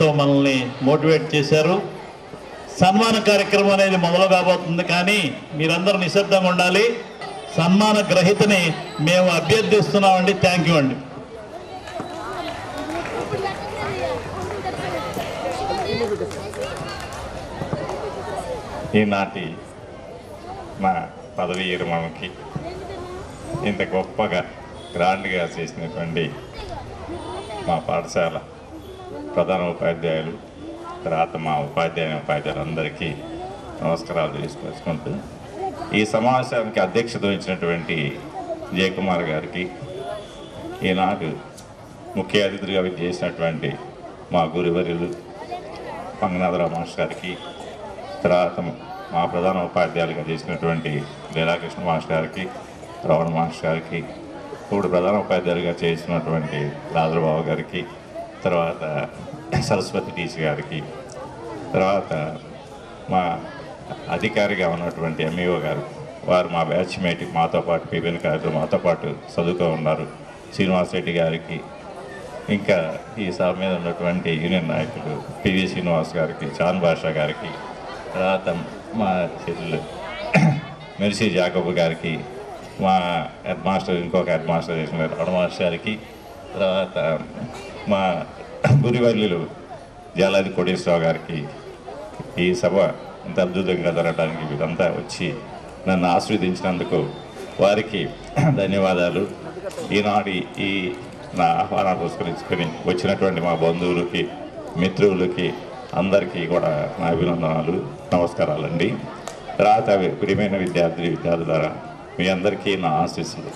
మాటలతో మనల్ని మోటివేట్ చేశారు. సన్మాన కార్యక్రమం అనేది మొదలు కాబోతుంది, కానీ మీరందరూ నిశ్శబ్దంగా ఉండాలి. సన్మాన గ్రహీతని మేము అభ్యర్థిస్తున్నామండి. థ్యాంక్ యూ అండి. ఈనాటి మా పదవి విరమణకి ఇంత గొప్పగా గ్రాండ్గా చేసినటువంటి మా పాఠశాల ప్రధాన ఉపాధ్యాయులు, తర్వాత మా ఉపాధ్యాయులందరికీ నమస్కారాలు తీసుకొచ్చుకుంటూ ఈ సమావేశానికి అధ్యక్షత వహించినటువంటి జయకుమార్ గారికి, ఈనాడు ముఖ్య అతిథిగా చేసినటువంటి మా గురువర్యులు మంగనాథరావు మాస్టర్ గారికి, తర్వాత మా ప్రధాన ఉపాధ్యాయులుగా చేసినటువంటి లీలాకృష్ణ మాస్టర్ గారికి, రమణ మాస్టర్ గారికి, ఇప్పుడు ప్రధాన ఉపాధ్యాయులుగా చేసినటువంటి రాజుబాబు గారికి, తర్వాత సరస్వతి టీసీ గారికి, తర్వాత మా అధికారిగా ఉన్నటువంటి ఎంఈఓ గారు, వారు మా బ్యాచ్మేట్, మాతో పాటు పిబిఎన్ కార్యక్రమం మాతో పాటు చదువుతూ ఉన్నారు, శ్రీనివాస్ రెడ్డి గారికి, ఇంకా ఈ సభ మీద ఉన్నటువంటి యూనియన్ నాయకులు పివి శ్రీనివాస్ గారికి, చాన్ బాషా గారికి, తర్వాత మా చెల్లెలు మెర్సీ జాకబ్ గారికి, మా హెడ్ మాస్టర్, ఇంకొక హెడ్ మాస్టర్ చేసిన రమణ మాస్టర్ గారికి, తర్వాత మా గురువర్యులు జాలాది కోటేశ్వరరావు గారికి, ఈ సభ ఇంత అద్భుతంగా జరగడానికి వీరంతా వచ్చి నన్ను ఆశీర్వదించినందుకు వారికి ధన్యవాదాలు. ఈనాడు ఈ నా ఆహ్వానాన్ని పురస్కరించుకొని వచ్చినటువంటి మా బంధువులకి, మిత్రులకి అందరికీ కూడా నా అభినందనాలు, నమస్కారాలండి. తర్వాత ప్రియమైన విద్యార్థులారా, మీ అందరికీ నా ఆశీస్సులు.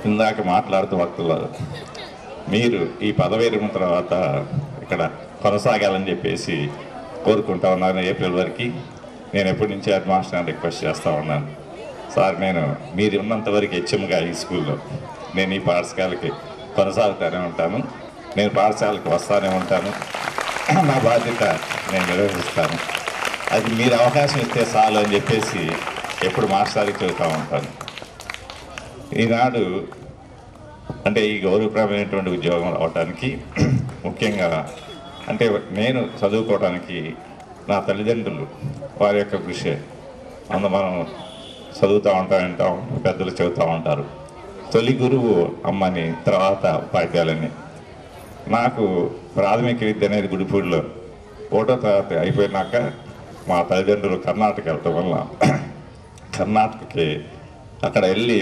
ఇందాక మాట్లాడుతూ వక్తులు మీరు ఈ పదవి విరమణ తర్వాత ఇక్కడ కొనసాగాలని చెప్పేసి కోరుకుంటా ఉన్నాను. ఏప్రిల్ వరకు నేను ఎప్పటి నుంచి హెడ్ మాస్టర్ని రిక్వెస్ట్ చేస్తూ ఉన్నాను, సార్ నేను మీరు ఉన్నంత వరకు హెచ్ఎంగా ఈ స్కూల్లో నేను ఈ పాఠశాలకి కొనసాగుతూనే ఉంటాను, నేను పాఠశాలకి వస్తూనే ఉంటాను, నా బాధ్యత నేను నిర్వహిస్తాను, అది మీరు అవకాశం ఇస్తే చాలు అని చెప్పేసి ఎప్పుడు మాస్టర్కి చెబుతూ ఉంటాను. ఈనాడు అంటే ఈ గౌరవప్రదమైనటువంటి ఉద్యోగం రావడానికి ముఖ్యంగా అంటే నేను చదువుకోవడానికి నా తల్లిదండ్రులు వారి యొక్క కృషి. మనం చదువుతూ వింటాం, పెద్దలు చెబుతూ ఉంటారు, తొలి గురువు అమ్మని, తర్వాత ఉపాధ్యాయులని. నాకు ప్రాథమిక విద్య అనేది గుడిపూడిలో 1వ తరగతి అయిపోయినాక మా తల్లిదండ్రులు కర్ణాటక వెళ్ళటం వల్ల కర్ణాటకకి అక్కడ వెళ్ళి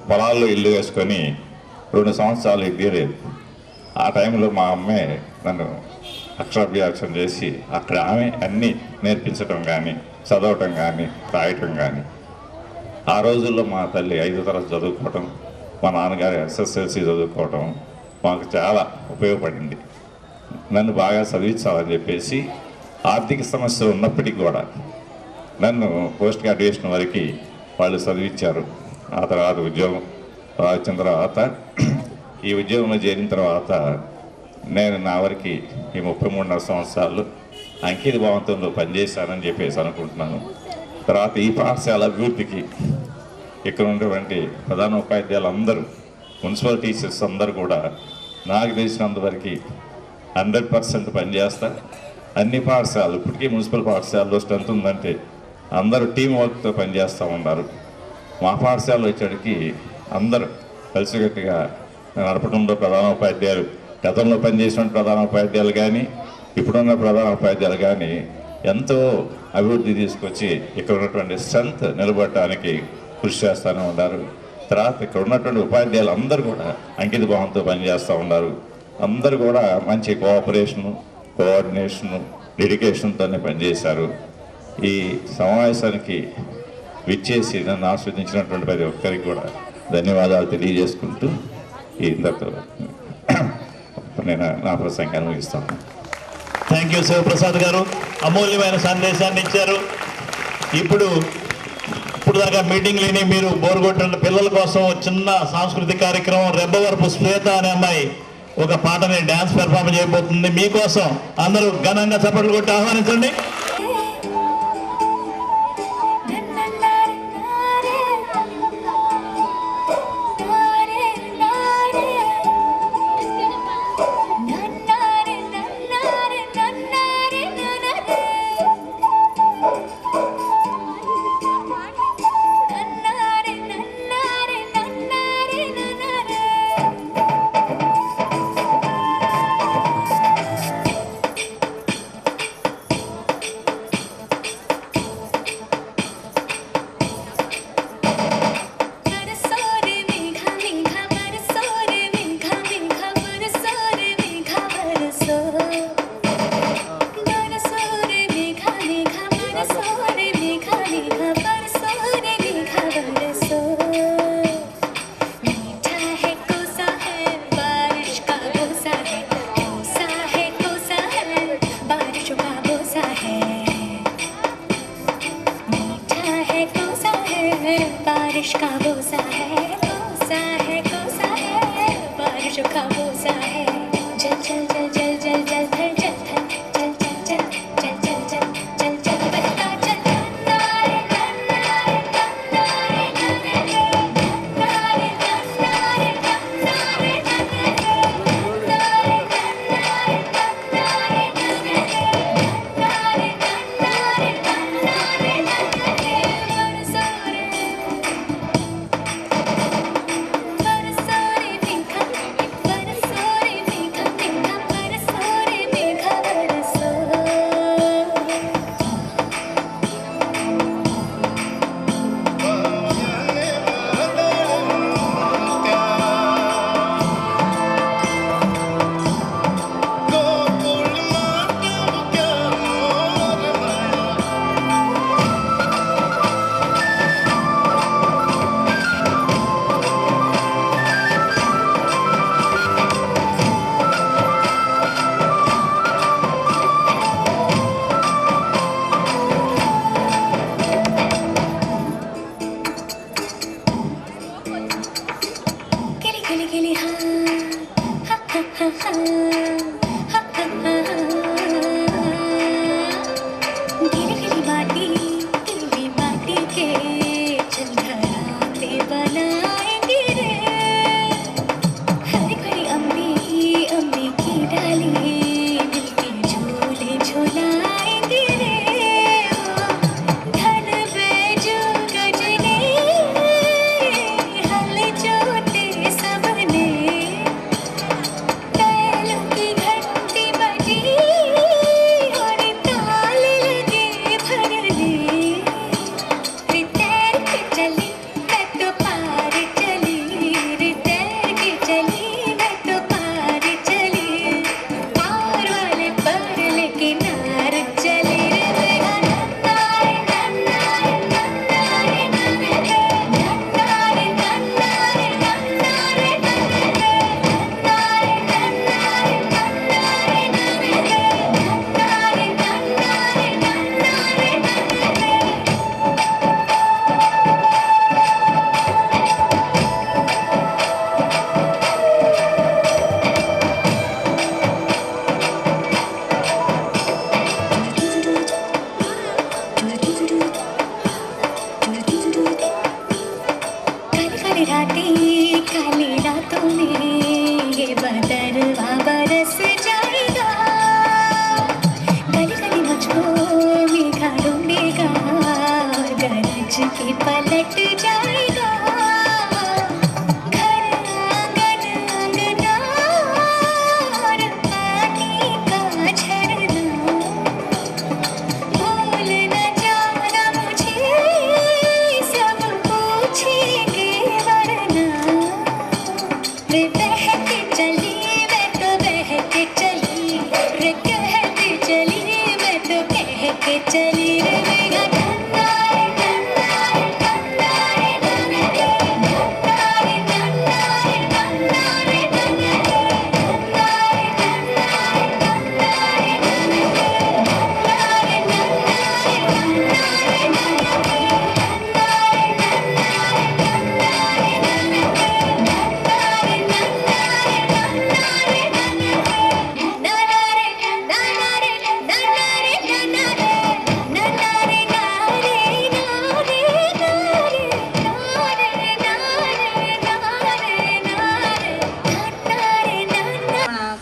పొలాల్లో ఇల్లు వేసుకొని 2 సంవత్సరాలు ఎగ్గలేదు. ఆ టైంలో మా అమ్మే నన్ను అక్షరాభ్యాసం చేసి అక్కడ ఆమె అన్నీ నేర్పించడం కానీ, చదవటం కానీ, రాయటం కానీ. ఆ రోజుల్లో మా తల్లి 5వ తరగతి చదువుకోవటం, మా నాన్నగారు SSLC చదువుకోవటం మాకు చాలా ఉపయోగపడింది. నన్ను బాగా చదివించాలని చెప్పేసి ఆర్థిక సమస్యలు ఉన్నప్పటికీ కూడా నన్ను పోస్ట్ గ్రాడ్యుయేషన్ వరకు వాళ్ళు చదివించారు. ఆ తర్వాత ఉద్యోగం వచ్చిన తర్వాత ఈ ఉద్యోగంలో చేరిన తర్వాత నేను నా వరకు ఈ 33 సంవత్సరాలు అంకిత భావంతో పనిచేశానని చెప్పేసి అనుకుంటున్నాను. తర్వాత ఈ పాఠశాల అభివృద్ధికి ఇక్కడ ఉన్నటువంటి ప్రధాన ఉపాధ్యాయులు అందరూ, మున్సిపల్ టీచర్స్ అందరూ కూడా నాకు తెలిసినంతవరకు 100% పనిచేస్తా. అన్ని పాఠశాలలు ఇప్పటికీ మున్సిపల్ పాఠశాలలో స్ట్రెంత్ ఉందంటే అందరూ టీం వర్క్తో పనిచేస్తూ ఉన్నారు. మా పాఠశాలలో వచ్చేటికి అందరూ కలిసికట్టుగా నడపడంలో ప్రధాన ఉపాధ్యాయులు, గతంలో పనిచేసిన ప్రధాన ఉపాధ్యాయులు కానీ, ఇప్పుడున్న ప్రధాన ఉపాధ్యాయులు కానీ ఎంతో అభివృద్ధి తీసుకొచ్చి ఇక్కడ ఉన్నటువంటి స్ట్రెంత్ నిలబడటానికి కృషి చేస్తూనే ఉన్నారు. తర్వాత ఇక్కడ ఉన్నటువంటి ఉపాధ్యాయులు అందరూ కూడా అంకిత భావంతో పనిచేస్తూ ఉన్నారు. అందరూ కూడా మంచి కోఆపరేషను, కోఆర్డినేషను, డెడికేషన్తోనే పనిచేశారు. ఈ సమావేశానికి విచ్చేసి నన్ను ఆస్వాదించినటువంటి ప్రతి ఒక్కరికి కూడా ధన్యవాదాలు తెలియజేసుకుంటూ ఇంతతో నేను నా ప్రసంగాన్ని ముగిస్తాను. థ్యాంక్ యూ శివప్రసాద్ గారు, అమూల్యమైన సందేశాన్ని ఇచ్చారు. ఇప్పుడు దాకా మీటింగ్లని మీరు బోరుగొట్టిన పిల్లల కోసం చిన్న సాంస్కృతిక కార్యక్రమం రెబ్బవరపు శ్వేత అనే అమ్మాయి ఒక పాటని డ్యాన్స్ పెర్ఫార్మ్ చేయబోతుంది. మీకోసం అందరూ ఘనంగా చప్పట్లు కొట్టి ఆహ్వానించండి. बारिश का बोसा है, कोसा है, कोसा है, बारिश का बोसा है। जल जल जल जल जल जल थल जल थल जल जल जल जल जल जल जल जल बहता जल नारे नारे नारे नारे नारे नारे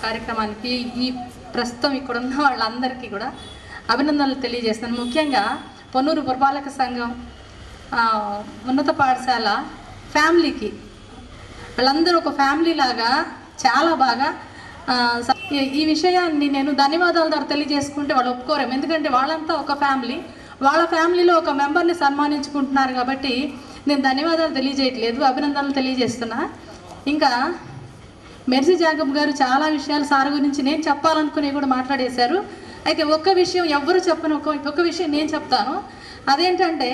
కార్యక్రమానికి ఈ ప్రస్తుతం ఇక్కడ ఉన్న వాళ్ళందరికీ కూడా అభినందనలు తెలియజేస్తున్నాను. ముఖ్యంగా పొన్నూరు పురపాలక సంఘం ఉన్నత పాఠశాల ఫ్యామిలీకి వాళ్ళందరూ ఒక ఫ్యామిలీ లాగా చాలా బాగా ఈ విషయాన్ని నేను ధన్యవాదాల ద్వారా తెలియజేసుకుంటే వాళ్ళు ఒప్పుకోరేము. ఎందుకంటే వాళ్ళంతా ఒక ఫ్యామిలీ, వాళ్ళ ఫ్యామిలీలో ఒక మెంబర్ని సన్మానించుకుంటున్నారు కాబట్టి నేను ధన్యవాదాలు తెలియజేయట్లేదు, అభినందనలు తెలియజేస్తున్నా. ఇంకా మెర్సీ జాకబ్ గారు చాలా విషయాలు సార్ గురించి నేను చెప్పాలనుకుని కూడా మాట్లాడేశారు. అయితే ఒక్క విషయం ఎవ్వరు చెప్పను, ఒక విషయం నేను చెప్తాను. అదేంటంటే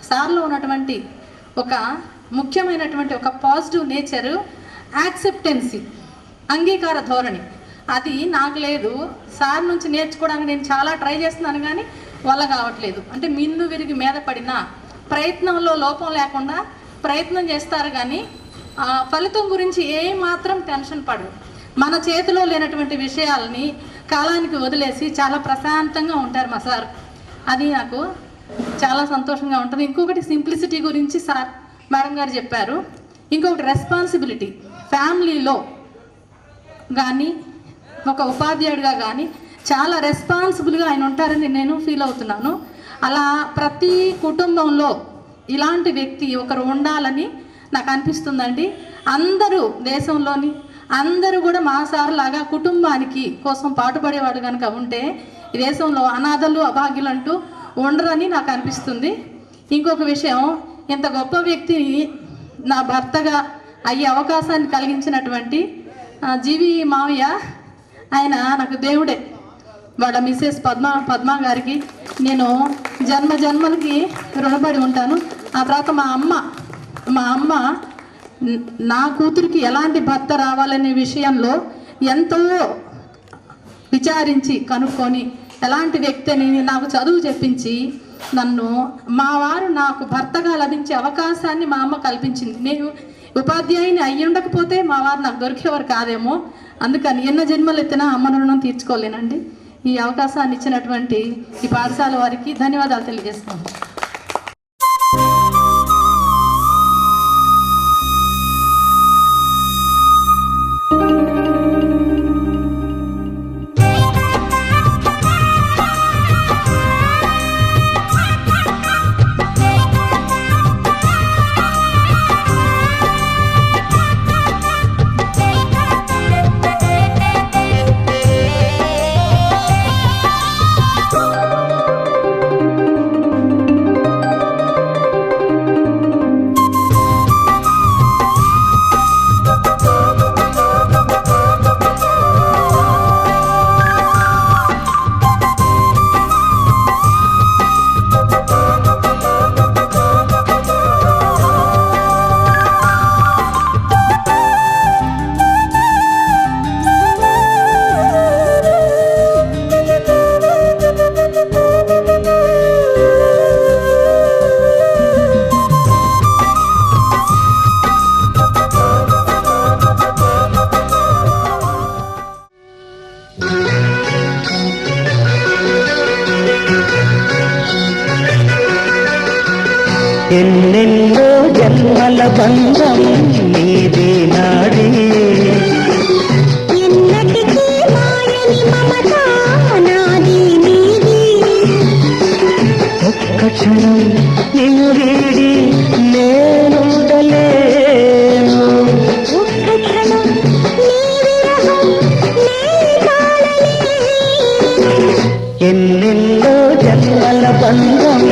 సార్లో ఉన్నటువంటి ఒక ముఖ్యమైనటువంటి ఒక పాజిటివ్ నేచరు, యాక్సెప్టెన్సీ, అంగీకార ధోరణి, అది నాకు లేదు. సార్ నుంచి నేర్చుకోవడానికి నేను చాలా ట్రై చేస్తున్నాను కానీ వల్ల కావట్లేదు. అంటే మిన్ను విరిగి మీద పడిన ప్రయత్నంలో లోపం లేకుండా ప్రయత్నం చేస్తారు కానీ ఫలితం గురించి ఏమాత్రం టెన్షన్ పడరు. మన చేతిలో లేనటువంటి విషయాలని కాలానికి వదిలేసి చాలా ప్రశాంతంగా ఉంటారు మా సార్. అది నాకు చాలా సంతోషంగా ఉంటుంది. ఇంకొకటి సింప్లిసిటీ గురించి సార్ మేడం గారు చెప్పారు. ఇంకొకటి రెస్పాన్సిబిలిటీ. ఫ్యామిలీలో కానీ ఒక ఉపాధ్యాయుడిగా కానీ చాలా రెస్పాన్సిబుల్గా ఆయన ఉంటారని నేను ఫీల్ అవుతున్నాను. అలా ప్రతి కుటుంబంలో ఇలాంటి వ్యక్తి ఒకరు ఉండాలని నాకు అనిపిస్తుందండి. అందరూ దేశంలోని అందరూ కూడా మా సార్ లాగా కుటుంబానికి కోసం పాటుపడేవాడు కనుక ఉంటే ఈ దేశంలో అనాథలు అభాగ్యులు అంటూ ఉండరని నాకు అనిపిస్తుంది. ఇంకొక విషయం, ఇంత గొప్ప వ్యక్తిని నా భర్తగా అయ్యే అవకాశాన్ని కలిగించినటువంటి జీవి మావయ్య, ఆయన నాకు దేవుడే. వాళ్ళ మిస్సెస్ పద్మా గారికి నేను జన్మలకి రుణపడి ఉంటాను. ఆ తర్వాత మా అమ్మ నా కూతురికి ఎలాంటి భర్త రావాలనే విషయంలో ఎంతో విచారించి కనుక్కొని ఎలాంటి వ్యక్తిని నాకు చదువు చెప్పించి నన్ను మా వారు నాకు భర్తగా లభించే అవకాశాన్ని మా అమ్మ కల్పించింది. నేను ఉపాధ్యాయుని అయ్యి ఉండకపోతే మా వారు నాకు దొరికేవారు కాదేమో. అందుకని ఎన్నో జన్మలు ఎత్తినా అమ్మ రుణం తీర్చుకోలేనండి. ఈ అవకాశాన్ని ఇచ్చినటువంటి ఈ పాఠశాల వారికి ధన్యవాదాలు తెలియజేస్తాను. ఎన్నెన్నో జన్మల బంధం నీది నాడి, ఎన్నటికీ మాయని మమత నాది నీది. ఒక్క క్షణం నిన్ను వీడి నేనుండలేను. ఒక్క క్షణం నీ విరహం నే తాళలేను. ఎన్నెన్నో జన్మల బంధం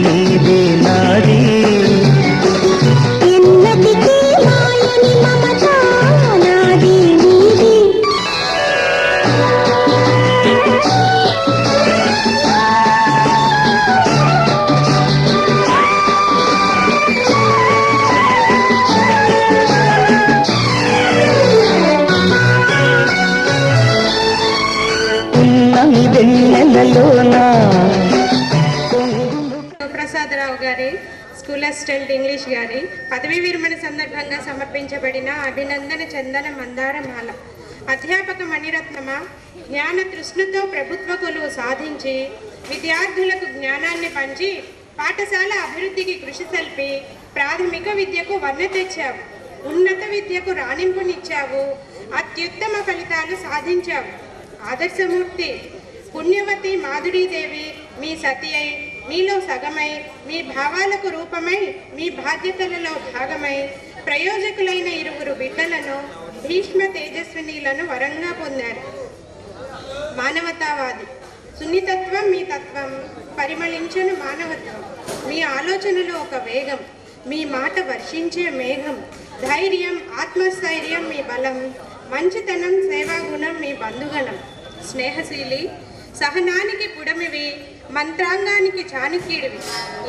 నీది నాడి, ఎన్నటికీ మాయని మమత నాది నీది. ఉన్నమి వెన్నెలలోనా ప్రసాదరావు గారి స్కూల్ అసిస్టెంట్ ఇంగ్లీష్ గారి పదవీ విరమణ సందర్భంగా సమర్పించబడిన అభినందన చందన మందారమాల. అధ్యాపక మణిరత్నమ జ్ఞాన తృష్ణతో ప్రభుత్వ కొలువు సాధించి విద్యార్థులకు జ్ఞానాన్ని పంచి పాఠశాల అభివృద్ధికి కృషి సల్పి ప్రాథమిక విద్యకు వన్నె తెచ్చావు, ఉన్నత విద్యకు రాణింపునిచ్చావు, అత్యుత్తమ ఫలితాలు సాధించావు. ఆదర్శమూర్తి పుణ్యవతి మాధురీదేవి మీ సతి అయి మీలో సగమై మీ భావాలకు రూపమై మీ బాధ్యతలలో భాగమై ప్రయోజకులైన ఇరువురు బిడ్డలను భీష్మ తేజస్వినీలను వరంగా పొందారు. మానవతావాది సున్నితత్వం మీ తత్వం, పరిమళించను మానవత్వం. మీ ఆలోచనలో ఒక వేగం, మీ మాట వర్షించే మేఘం. ధైర్యం ఆత్మస్థైర్యం మీ బలం, మంచితనం సేవాగుణం మీ బంధుగణం. స్నేహశీలి సహనానికి పుడమివి, మంత్రాంగానికి చాణక్యుడివి,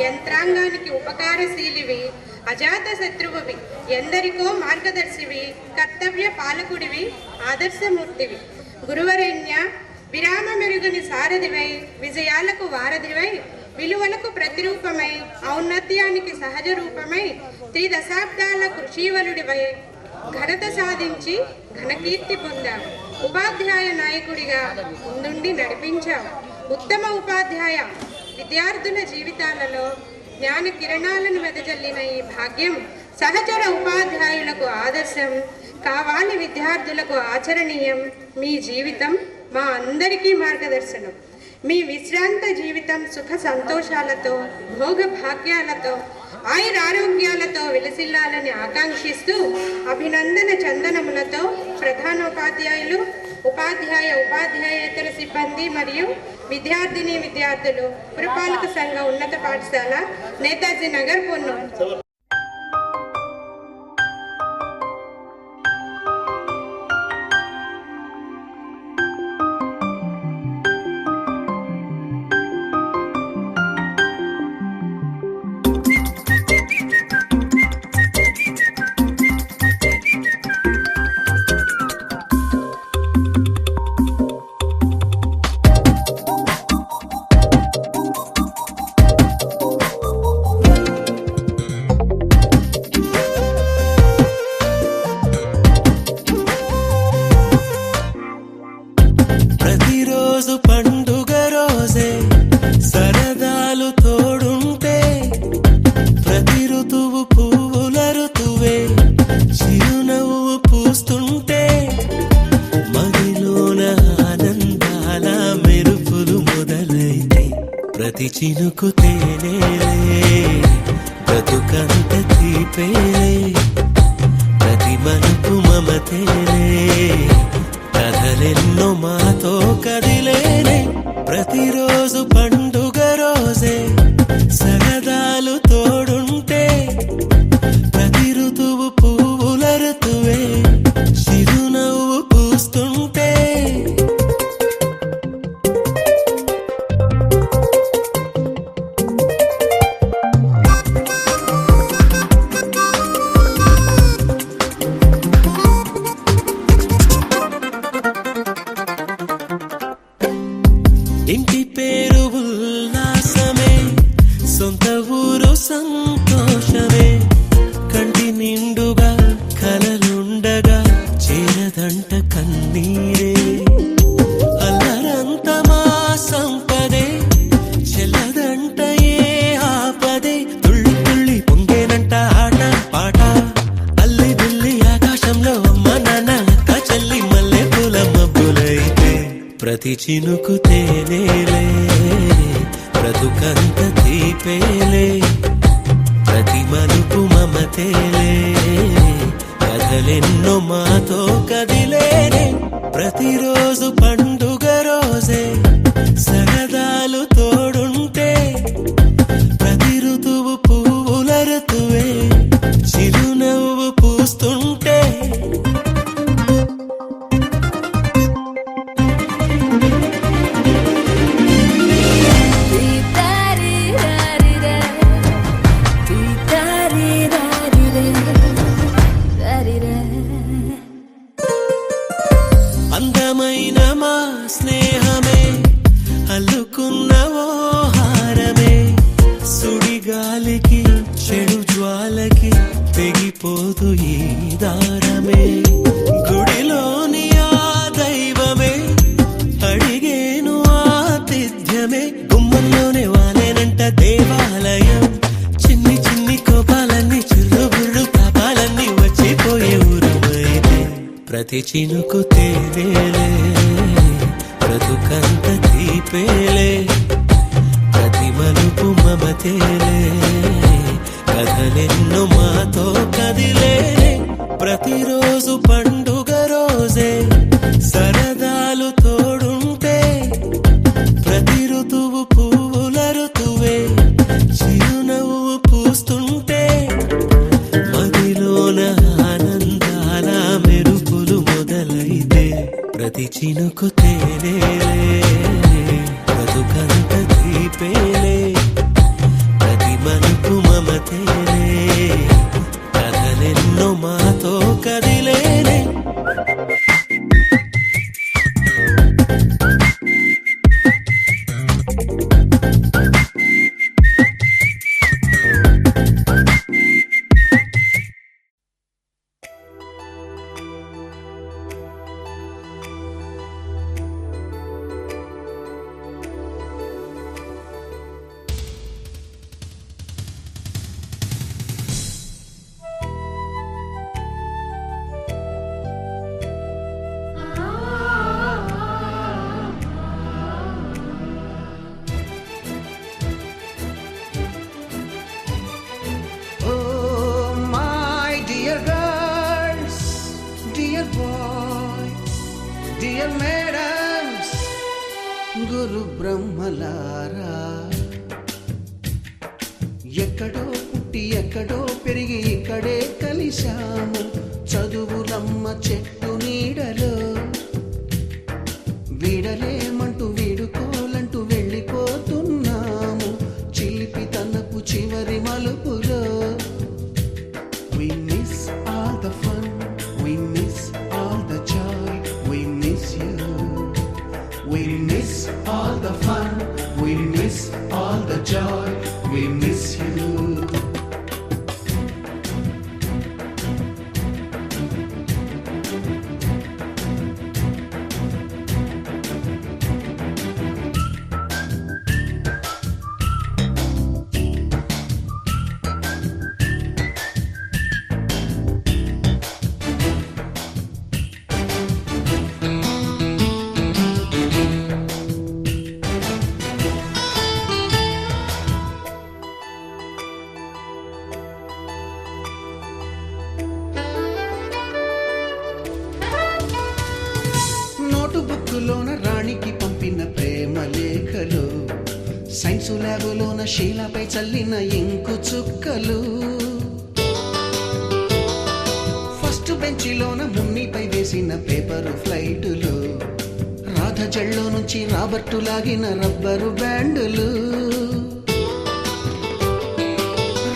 యంత్రాంగానికి ఉపకారశీలివి, అజాత శత్రువువి, ఎందరికో మార్గదర్శివి, కర్తవ్య పాలకుడివి, ఆదర్శమూర్తివి. గురువరేణ్య విరామ మెరుగని సారథివై, విజయాలకు వారధివై, విలువలకు ప్రతిరూపమై ఔన్నత్యానికి సహజ రూపమై 3 దశాబ్దాల కృషీవలుడివై ఘనత సాధించి ఘనకీర్తి పొందావు. ఉపాధ్యాయ నాయకుడిగా ముందుండి నడిపించావు. ఉత్తమ ఉపాధ్యాయ విద్యార్థుల జీవితాలలో జ్ఞాన కిరణాలను వెదజల్లిన ఈ భాగ్యం సహచర ఉపాధ్యాయులకు ఆదర్శం కావాలి, విద్యార్థులకు ఆచరణీయం. మీ జీవితం మా అందరికీ మార్గదర్శనం. మీ విశ్రాంత జీవితం సుఖ సంతోషాలతో, భోగ భాగ్యాలతో, ఆయురారోగ్యాలతో విలసిల్లాలని ఆకాంక్షిస్తూ అభినందన చందనములతో ప్రధానోపాధ్యాయులు, ఉపాధ్యాయేతర సిబ్బంది మరియు విద్యార్థులు పురపాలక సంఘ ఉన్నత పాఠశాల నేతాజీ నగర్ పొన్నూరు. ప్రతిరోజు పండుగ రోజే సరదాలు తోడుంటే, ప్రతి ఋతువు పువ్వుల ఋతువే చిరునవ్వు పూస్తుంటే, మదిలోన ఆనందాల మెరుపులు మొదలైతే, ప్రతి చినుకు తేనేలే బ్రతుకంత తీపేలే, ప్రతి మలుపు మమతేలే కథలెన్నో మాతో కదిలేనే. ప్రతిరోజు పండుగ రోజే సరదాలు తోడుంటే, ప్రతి ఋతువు పువ్వుల ఋతువే చిరునవ్వు పూస్తుంటే, ఇంటి పేరు ఉల్లాసమే, సొంత ఊరు సంతోషమే, కంటి నిండుగా కలలుండగా చేరదంట కన్నీరే. అల్లరంత మా సంపదే చెల్లదంట ఏ ఆపదే, తుళ్ళి తుళ్ళి పొంగేనంట ఆట పాట, అల్లి బిల్లి ఆకాశంలో అమ్మ నాన్న అక్క చెల్లి మల్లె పూల మబ్బులైతే, ప్రతి చినుకు తేనేలే బ్రతుకంత తీపేలే, ప్రతి మలుపు మమతేలే కథలెన్నో మాతో కదిలేనే. ప్రతిరోజు పండుగ రోజే సరదాలు తోడుంటే, ప్రతి ఋతువు పువ్వుల ఋతువే చిరునవ్వు పూస్తుంటే, అందమైన మా స్నేహమే అల్లుకున్న ఓ హారమే, సుడిగాలికి చెడు జ్వాలకి తెగిపోదు ఈ దారమే. గుడిలోని ఆ దైవమే అడిగేను ఆతిథ్యమే, గుమ్మంలోనే వాలేనంట దేవాలయం, చిన్ని చిన్ని కోపాలన్నీ చిల్లుబుర్రు పాపాలన్నీ వచ్చిపోయే ఊరుమైతే, ప్రతి చినుకు తేనేలే బ్రతుకంత తీపేలే, ప్రతి మలుపు మమతేలే కథలెన్నో మాతో కదిలే. ప్రతిరోజు పండుగ రోజే సరదాలు తోడుంటే, ప్రతి ఋతువు పువ్వుల ఋతువే చిరునవ్వు పూస్తుంటే, మదిలోన ఆనందాల మెరుపులు మొదలైతే, ప్రతి చినుకు తేనేలే బ్రతుక నలుగురు బ్రహ్మలారా ఎక్కడో పుట్టి ఎక్కడో పెరిగి ఇక్కడే కలిశాము చదువులమ్మ చెట్టు నీడలో వీడలేమంటూ వీడుకోలంటూ వెళ్ళిపోతున్నాము చిలిపి తనపు చివరి మలుపులో. We miss all the fun, we miss all the joy, we miss you. We miss all the fun, we miss all the joy, we miss you. నోటుబుక్కులోన రాణికి పంపిన ప్రేమ లేఖలు సైన్సు ల్యాబులోన శీలపై చల్లిన ఇంకు చుక్కలు ఫస్ట్ బెంచిలోన మున్నిపై వేసిన పేపరు ఫ్లైటులు రాధ జల్లో నుంచి రాబర్టు లాగిన rubber బ్యాండులు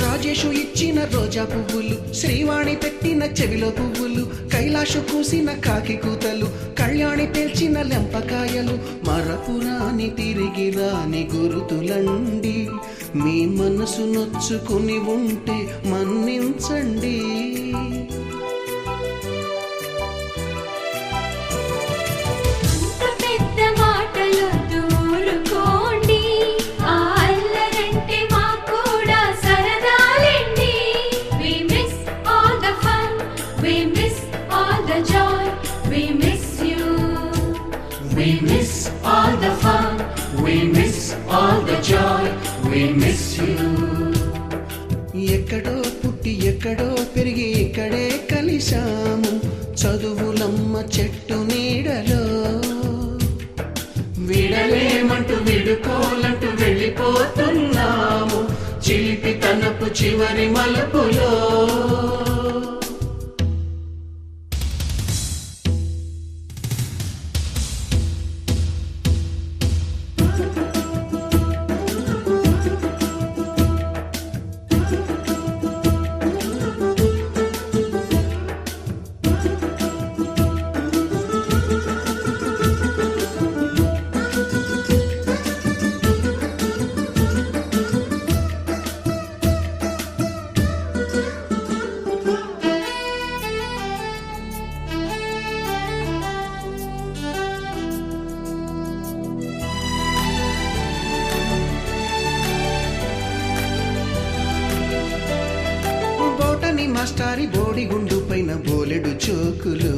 Rajesh ఇచ్చిన రోజా పువ్వులు శ్రీవాణి పెట్టిన చెవిలో పువ్వులు కైలాషు కూసిన కాకి కూతలు కళ్యాణి పేల్చిన లెంపకాయలు మరపురాని తిరిగి రాని గురుతులండి మీ మనసు నొచ్చుకుని ఉంటే మన్నించండి. We miss all the fun, we miss all the joy, we miss you. ఎక్కడో పుట్టి ఎక్కడో పెరిగి ఇక్కడే కలిశాము చదువులమ్మ చెట్టు నీడలో విడలేమంటూ విడుకోలంటూ వెళ్ళిపోతున్నాము చిలిపి తనపు చివరి మలుపులో. మాస్టారి బోడిగుండు పైన బోలెడు చోకులు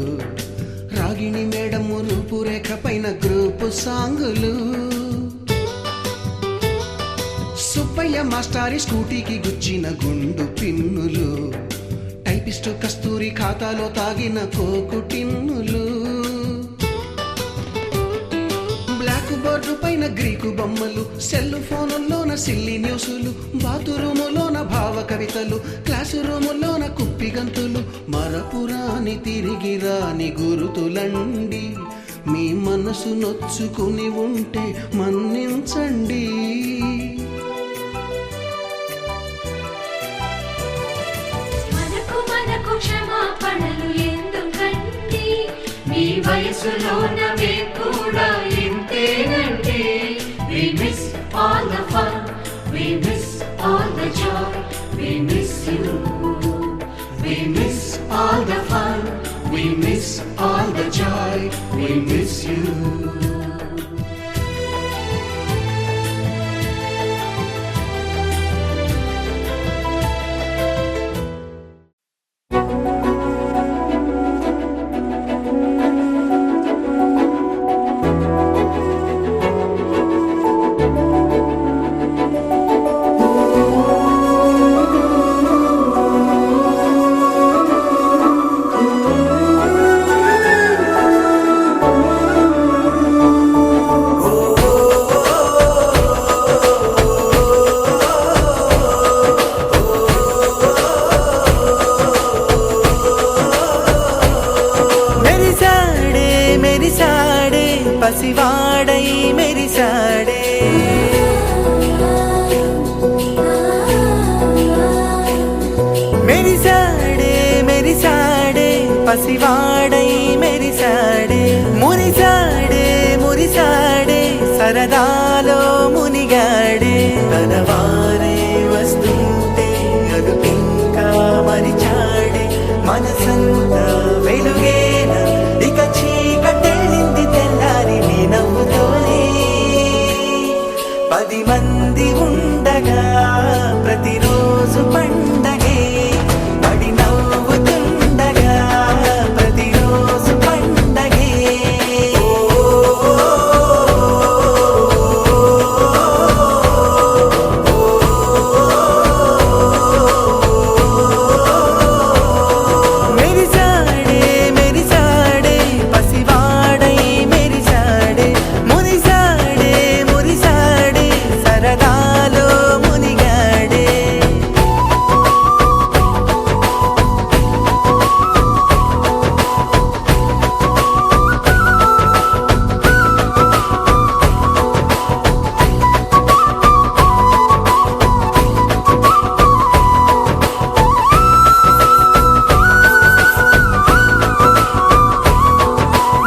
రాగిణి మేడము రూపురేఖ పైన గ్రూపు సాంగులు సుబ్బయ్య మాస్టారి స్కూటీకి గుచ్చిన గుండు పిన్నులు టైపిస్టు కస్తూరి ఖాతాలో తాగిన కోకు టిన్నులు బ్లాక్ బోర్డు పైన గ్రీకు బొమ్మలు సెల్ ఫోనుల్లోన సిల్లి న్యూసులు బాతురూములోన భావ కవితలు క్లాసు రూములోన కుప్పి గంతులు మరపురాని తిరిగి రాని గురుతులండి మీ మనసు నొచ్చుకుని ఉంటే మన్నించండి. మనకు క్షమాపణలు ఎందుకండి మీ వయసులోన మేము కూడా ఇంతేనండి. We miss all the fun, we miss all the joy, we miss you. We miss all the fun, we miss all the joy, we miss you. పసివాడై మెరిసాడే మురిసాడే మురిసాడే సరదాలో మునిగాడే తన వారే వస్తుంటే అదుపింకా మరిచాడే మనసంతా వెలుగేనా ఇక చీకటెళ్ళింది తెల్లారి నీ నవ్వుతోనే 10 మంది ఉండగా ప్రతిరోజు పండగే పడి నవ్వుతుండగా ప్రతిరోజు పండగే మెరిసాడే మెరిసాడే పసివాడై మెరిసాడే మురిసాడే మురిసాడే సరదాలో మునిగాడే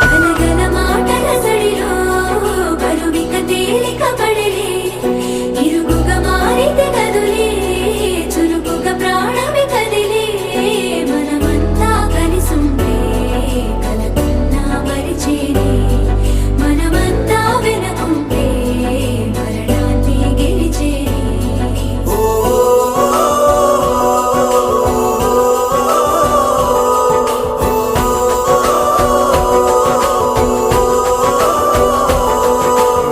గనగన మాటల సడిలో బరువిక తేలిక పడలే ఇరుగుగా మారితే కదులే చురుకుగా ప్రాణమి కదిలే మనమంతా కలిసుంటే కలకున్నా మరిచేనే మనమంతా వెనకుంటే మరణాన్ని గెలిచేనే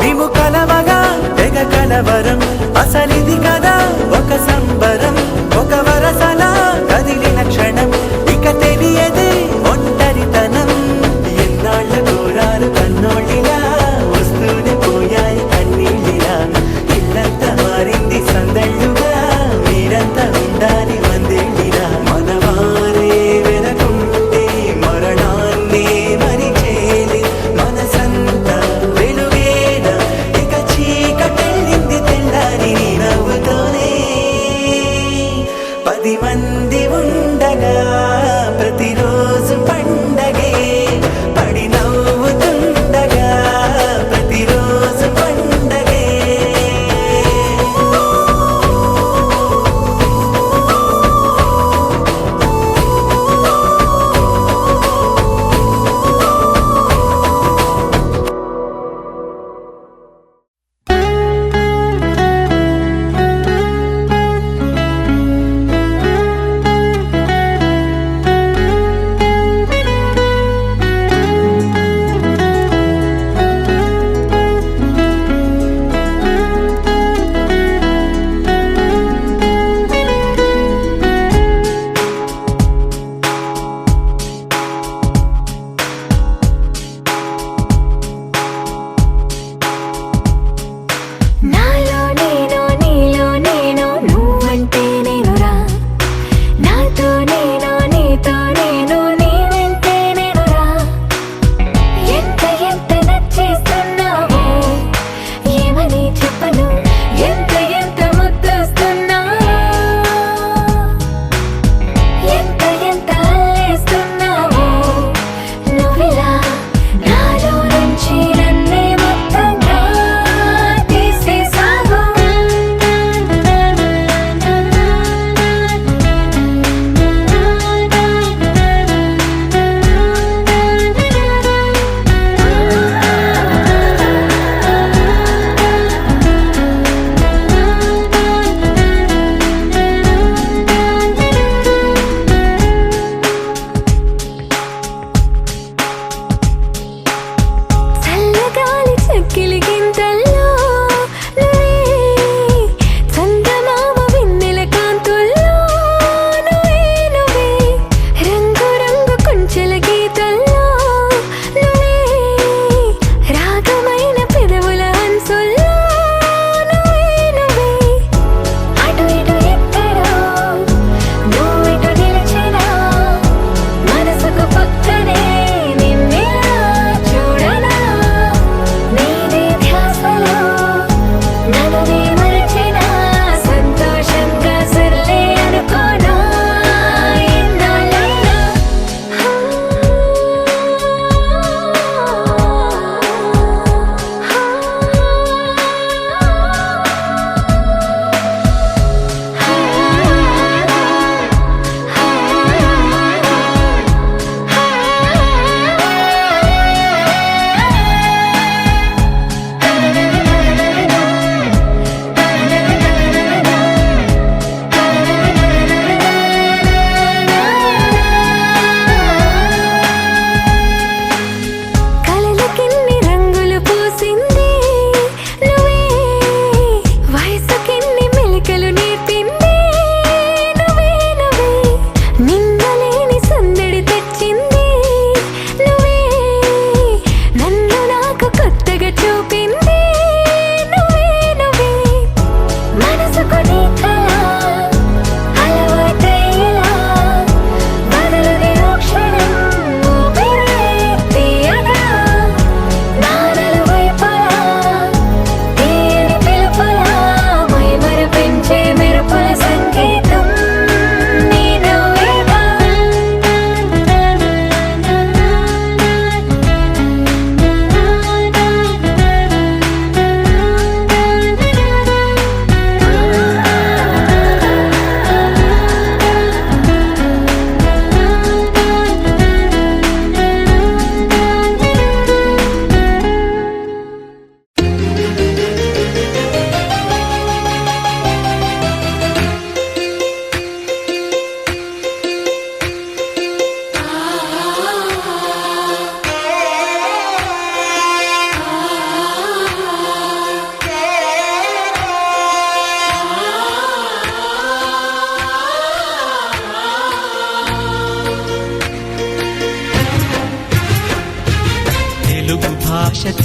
మేము కలవగా తెగ కలవరం అసలిది కదా ఒక సంబరం ఒక వరసలా కదిలిన క్షణం ఇక తెలియదే ఒంటరితనం ఎన్నాళ్ళ దూరాలు కన్నోళ్ళిలా వస్తూనే పోయాయి కన్నీళ్ళిలా ఇల్లంతా మారింది సందళ్ళుగా మీరంతా ఉండాలి వందేళ్ళిలా మనవారే వెనకుంటే మరణాన్ని మరిచేలే మనసంతా వెలుగేనా ఇక చీకటెళ్ళింది తెల్లారి నీ నవ్వుతోనే 10 మంది ఉండగా ప్రతిరోజు పండగే పడి నవ్వుతుండగా ప్రతిరోజు పండగే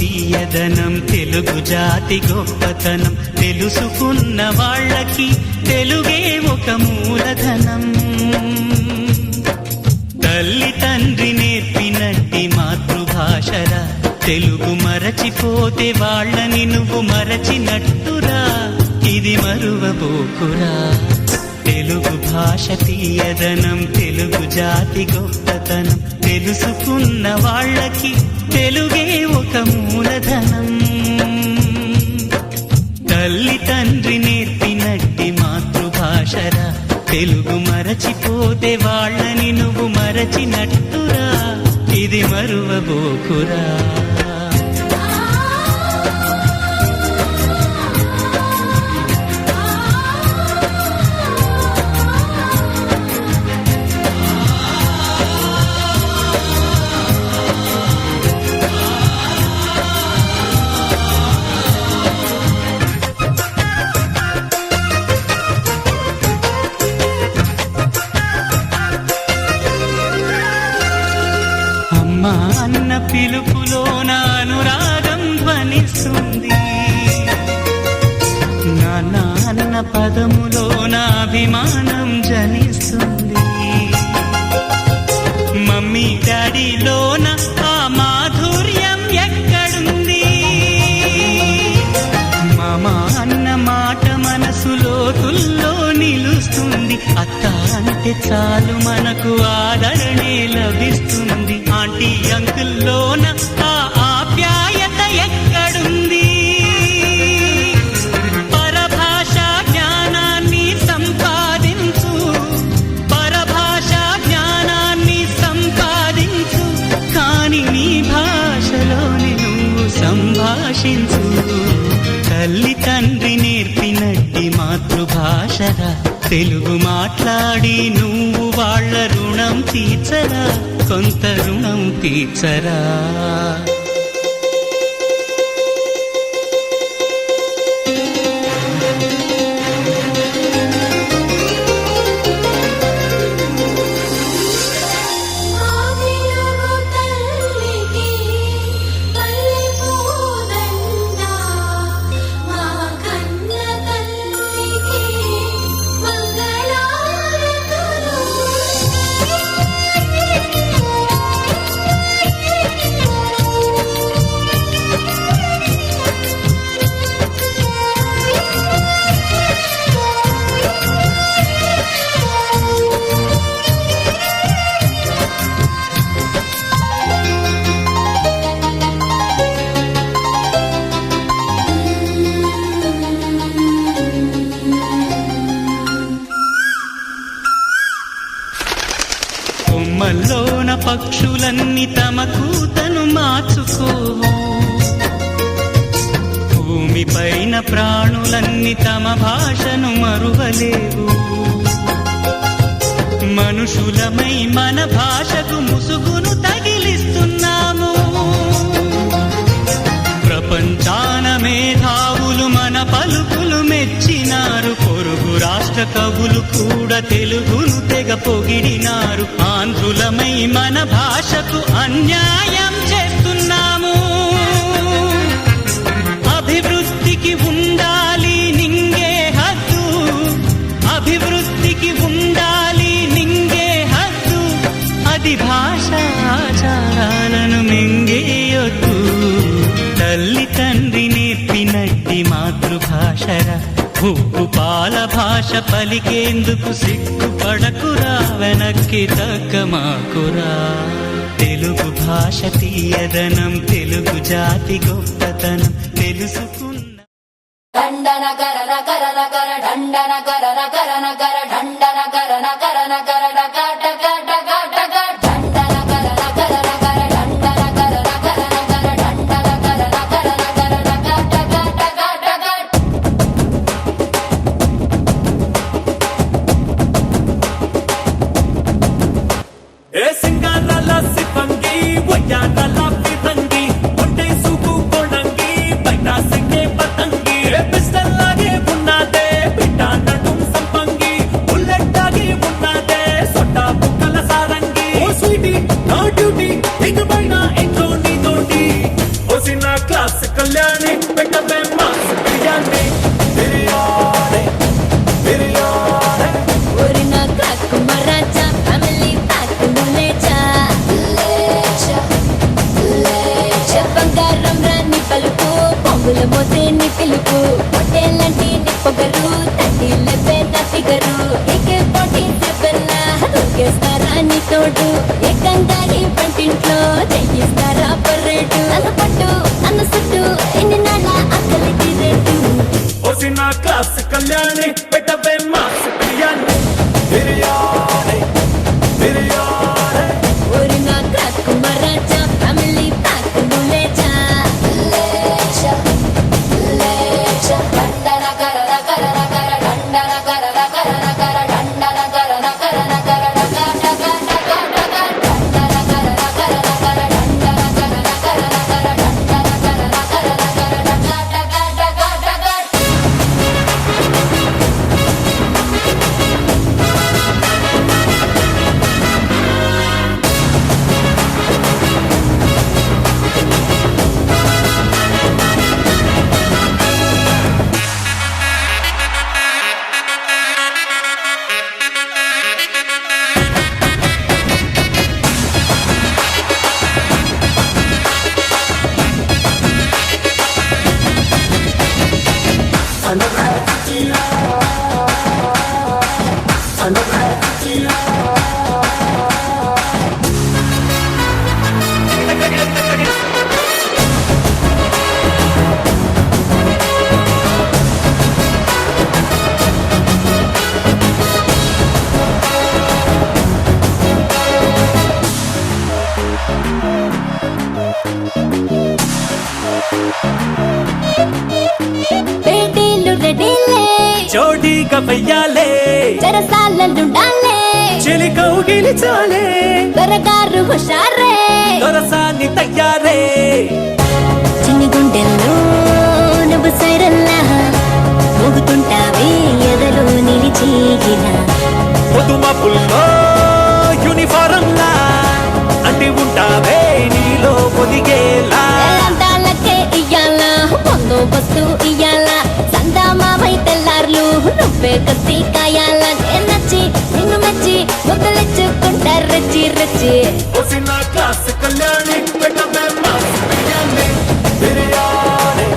తీయదనం తెలుగు జాతి గొప్పతనం తెలుసుకున్న వాళ్ళకి తెలుగే ఒక మూలధనం. తల్లి తండ్రి నేర్పినట్టి మాతృభాషరా తెలుగు మరచిపోతే వాళ్ళని నువ్వు మరచినట్టురా, ఇది మరువబోకురా. తెలుగు భాష తీయదనం తెలుగు జాతి గొప్పతనం తెలుసుకున్న వాళ్ళకి తెలుగే ఒక మూలధనం. తల్లి తండ్రి నేర్పినట్టి మాతృభాషరా తెలుగు మరచిపోతే వాళ్ళని నువ్వు మరచినట్టురా, ఇది మరువబోకురా. అమ్మా అన్న పిలుపులోన అనురాగం ధ్వనిస్తుంది, నాన్న అన్న పదములోన అభిమానం జనిస్తుంది. మమ్మీ డాడీలోన ఆ మాధుర్యం ఎక్కడుంది? మామ అన్న మాట మనసులో తుల్లో నిలుస్తుంది. అత్త అంటే చాలు మనకు ఆదరణే లభిస్తుంది. ఆంటీ అంకుల్లోన ఆ ఆప్యాయత ఎక్కడుంది? పరభాషా జ్ఞానాన్ని సంపాదించు, పరభాషా జ్ఞానాన్ని సంపాదించు, కాని నీ భాషలోని నువ్వు సంభాషించు. తల్లి తండ్రి నేర్పినట్టి మాతృభాషరా తెలుగు మాట్లాడి నువ్వు వాళ్ళ రుణం తీర్చరా, కొంత రుణం తీర్చరా. కొమ్మల్లోన పక్షులన్నీ తమ కూతను మార్చుకోవు, భూమిపైన ప్రాణులన్నీ తమ భాషను మరువలేవు. మనుషులమై మన భాషకు ముసుగును తగిలిస్తున్నాము. ప్రపంచాన మేధావులు మన పలుకులు మెచ్చినారు. పొరుగు రాష్ట్ర కవులు కూడా తెలుగును తెగ పొగిడినారు. ఆంధ్రులమై మన భాషకు అన్యాయం చేస్తున్నాము. అభివృద్ధికి ఉండాలి నింగే హద్దు, అభివృద్ధికి ఉండాలి నింగే హద్దు, అది భాష ఆచారాలను మింగేయొద్దు. తల్లి తండ్రి నేర్పినట్టి మాతృభాషరా ఉప్పు పాల భాష పలికేందుకు సిగ్గుపడకురా, వెనక్కి తగ్గమాకురా. తెలుగు భాష తీయదనం తెలుగు జాతి గొప్పతనం తెలుసుకున్న దండన కరన కరన కర దండన కరన కరన కర దండన కరన కరన కర డక డక డక డక దండన కరన కరన కర దండన కరన కరన కర దండన కరన కరన కర డక డక డక డక. ఏ సింగారాల సిప్పంగి వయ్యారాల ఫిరంగి ఒంటే సూపు కొడంగి బయట సింగే పతంగి పిస్టల్లాగే ఉన్నదే బిడ్డ నడుం సంపంగి బుల్లెట్ ఆగి ఉన్నదే సొట్ట బుక్కల సారంగి పొగరు తట్టి లెబ్బే నా ఫిగరు AK-47 దొరికేస్తారా నీ తోడు ఏకంగా ఈ పంటింట్లో చేయిస్తారా పర్రెడు నన్ను పట్టు నన్ను సుట్టు ఎన్ని నాళ్ళ అక్కలికి రేటు ఓసిన క్లాస్ కళ్యాణి పెట్టవే మాస్ బిర్యానీ బిర్యానీ బిర్యానీ ఓరి నా క్రాక్ మరాచా ఫ్యామిలీ ప్యాక్ నులేచా లేచా లేచా డండన కరన కరన కర డండన కరన కరన కర డండన కరన కరన కర డక డక డక డక డండన కరన కరన కర డండన కరన కరన కర డండన కరన కరన కర డక డక డక డక పేటీలు రెడీలే జోడీగా వెయ్యాలే చెరసాలలుండాలే చెలి కౌగిలి చాలే దొరగారు హుషారే దొరసాని తయ్యారే చిన్ని గుండెల్లో నువ్వు సైరల్లా మోగుతుంటావే ఎదలో నిలిచిగిలా పొదుమపుల్లో యూనిఫారంలా అంటే ఉంటావే నీలో పొదిగేలా అందాలకే ఇయ్యాల బందోబస్తు ఇయ్యాల సందామావై తెల్లార్లు నువ్వే కత్తి కాయాల నచ్చి నిన్ను మెచ్చి మొదలెచ్చుకుంటా రచ్చి రచ్చి ఓసిన క్లాస్ కళ్యాణి పెట్టవే మాస్ బిర్యానీ బిర్యానీ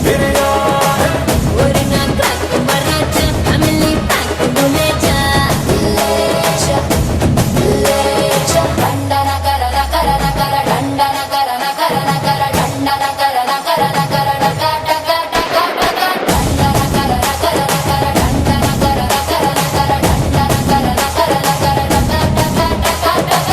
బిర్యానీ ఓరి నా క్రాక్ మరాచా ఫ్యామిలీ ప్యాక్ నులేచా లేచా లేచా డండన కరన కరన కర డండన కరన కరన కర డండన కరన కరన కర డక డక డక డక డండన కరన కరన కర డండన కరన కరన కర డండన కరన కరన కర డక డక డక డక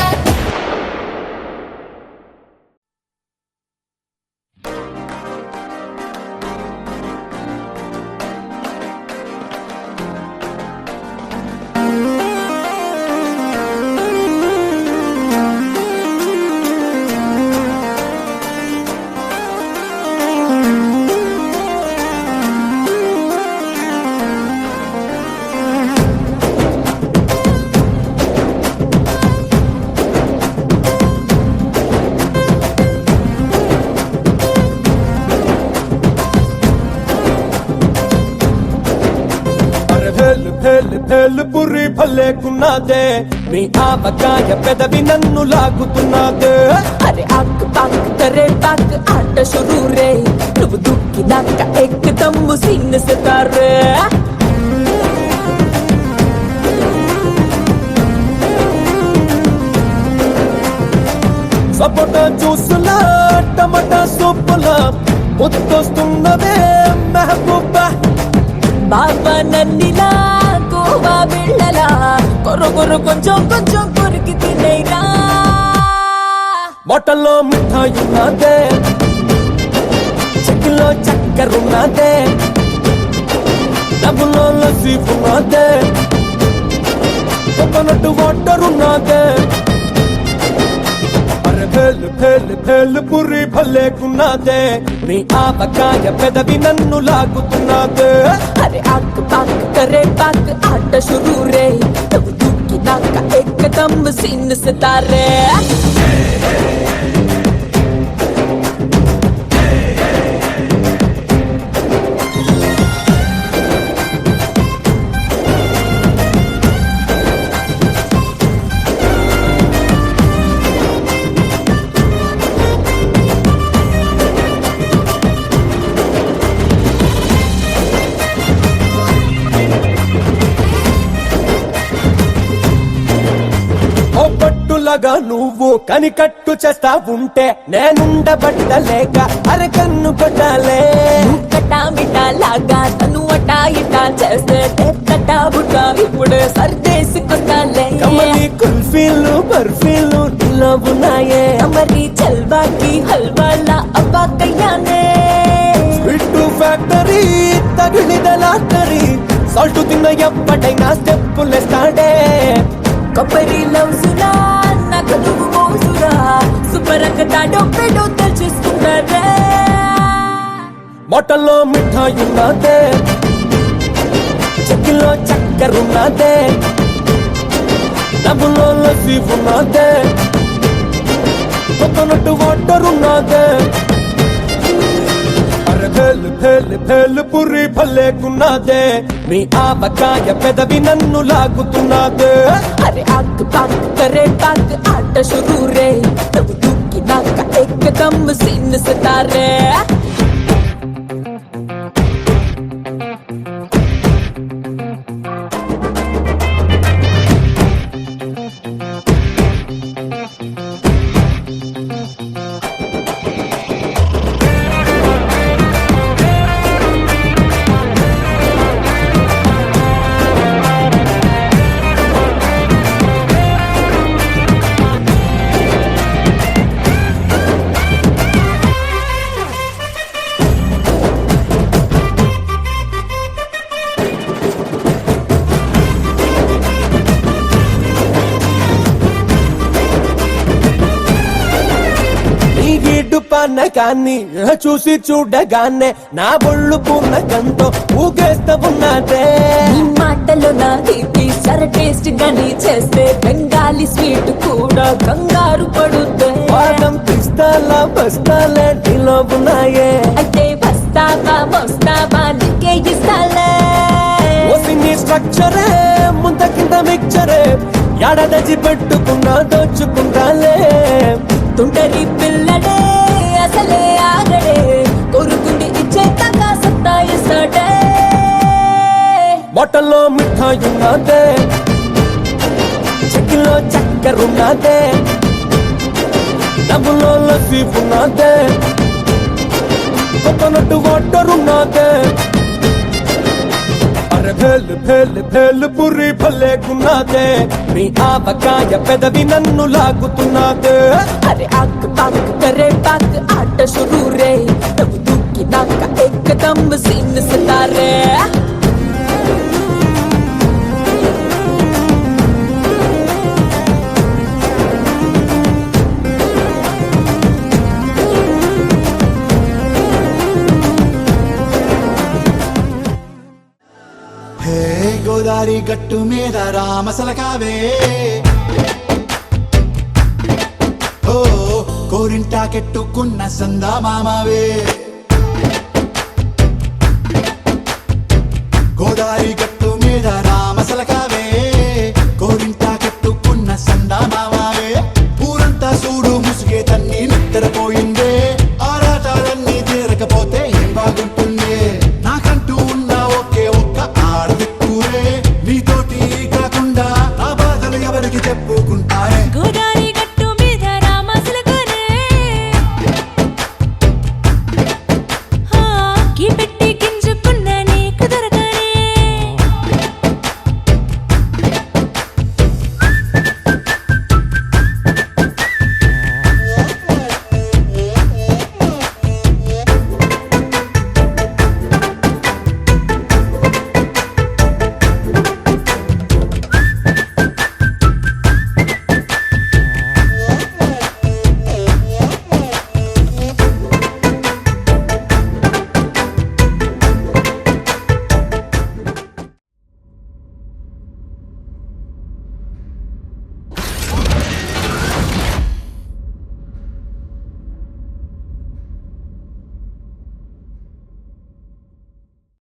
పురి భలేకున్నదే నీ ఆవకాయ పెదవి నన్ను లాగుతున్నదే అరే ఆక్ పాక్ కరే పాక్ ఆట షురూ రే నువ్వు దుక్కినాక ఎక్కదమ్ము సీన్ సితారే సపోటా జ్యూసులా టమాటా సూపులా ముద్దొస్తున్నదే మెహబూబా బాబా నన్నిలా గోవా బిళ్ళలా కొరకొర కొంచెం కొంచెం కొరికి తినేరా బొట్టలో మిఠాయి ఉన్నదే చెక్కిలో చక్కెరున్నదే డబ్బులో లస్సీ ఉన్నదే కోకోనట్ వాటర్ ఉన్నదే అరే భేలు భేలు భేలు పురి భలేకున్నదే నీ ఆవకాయ పెదవి నన్ను లాగుతున్నదే అరే ఆక్ పాక్ కరే పాక్ ఆట షురూ రే నువ్వు దుక్కినాక ఎక్కదమ్ము సీన్ సితారే లాగా నువ్వు కనికట్టు చేస్తా ఉంటే నేనుండబట్టలేక అరకన్ను కొట్టాలే కటా మిటా లాగా తను అటా ఇటా చేస్తే కటా బుటా ఇప్పుడు సర్దేసుకుంటాలే కమలి కుల్ఫీలు బర్ఫీలు నీలో ఉన్నాయే మరి చల్వాకి హల్వాలా అబ్బాకయ్యానే స్వీట్ ఫ్యాక్టరీ తగిలిద లాటరీ సాల్ట్ తిన్న ఎప్పటైనా స్టెప్పులేస్తాడే కొబ్బరి లవ్సులా నాకు నువ్వు మోసురా సుపరంగ తాడో పెడో తెలుసుకుంటారే మొట్టల్లో మిఠాయి ఉన్నదే చెక్కిలో చక్కెర ఉన్నదే డబ్బులో లస్సీ ఉన్నదే కొత్తనట్టు వాటర్ ఉన్నదే అరే భేలు భేలు భేలు పురి భలేకున్నదే నీ ఆవకాయ పెదవి నన్ను లాగుతున్నదే అరే ఆక్ పాక్ కరే పాక్ ఆట షురూ రే నువ్వు దూకినాక एकदम सीन सितारे కానీ చూసి చూడగానే నా బొళ్ళు పూర్ణకంతో ఊగేస్తా ఉన్నదే ఈ మాటలో నా తీపి సర టేస్ట్ గాని చేస్తే బెంగాలీ స్వీట్ కూడా కంగారు పడుతే పాదం పిస్తాలా బస్తాలే నీలో ఉన్నాయే అంటే బస్తావా మస్తావా నీకే ఇస్తాలే ఓసిని స్ట్రక్చరే ముంత కింద మిక్చరే ఏడాది పెట్టుకున్నా దోచుకుంటాలే తుంటరి పిల్లడే అసలే ఆగడే కొరుకుండి ఇచ్చేదాకా సత్తాయిస్తాడే మొట్టల్లో మిఠాయి ఉన్నదే చెక్కిలో చక్కెర ఉన్నదే డబ్బులో లస్సీ ఉన్నదే కొత్తనట్టు వాటర్ ఉన్నదే అరే భేలు భేలు భేలు పురి భలేకున్నదే నీ ఆవకాయ పెదవి నన్ను లాగుతున్నదే అరే ఆక్ పాక్ కరే పాక్ ఆట షురూ రే నువ్వు దూకినాక एकदम सीन सितारे గోదారి గట్టు మీద రామసలకావే ఓ కోరింటాకెట్టుకున్న సందా మామావే గోదారి గట్టు మీద రామ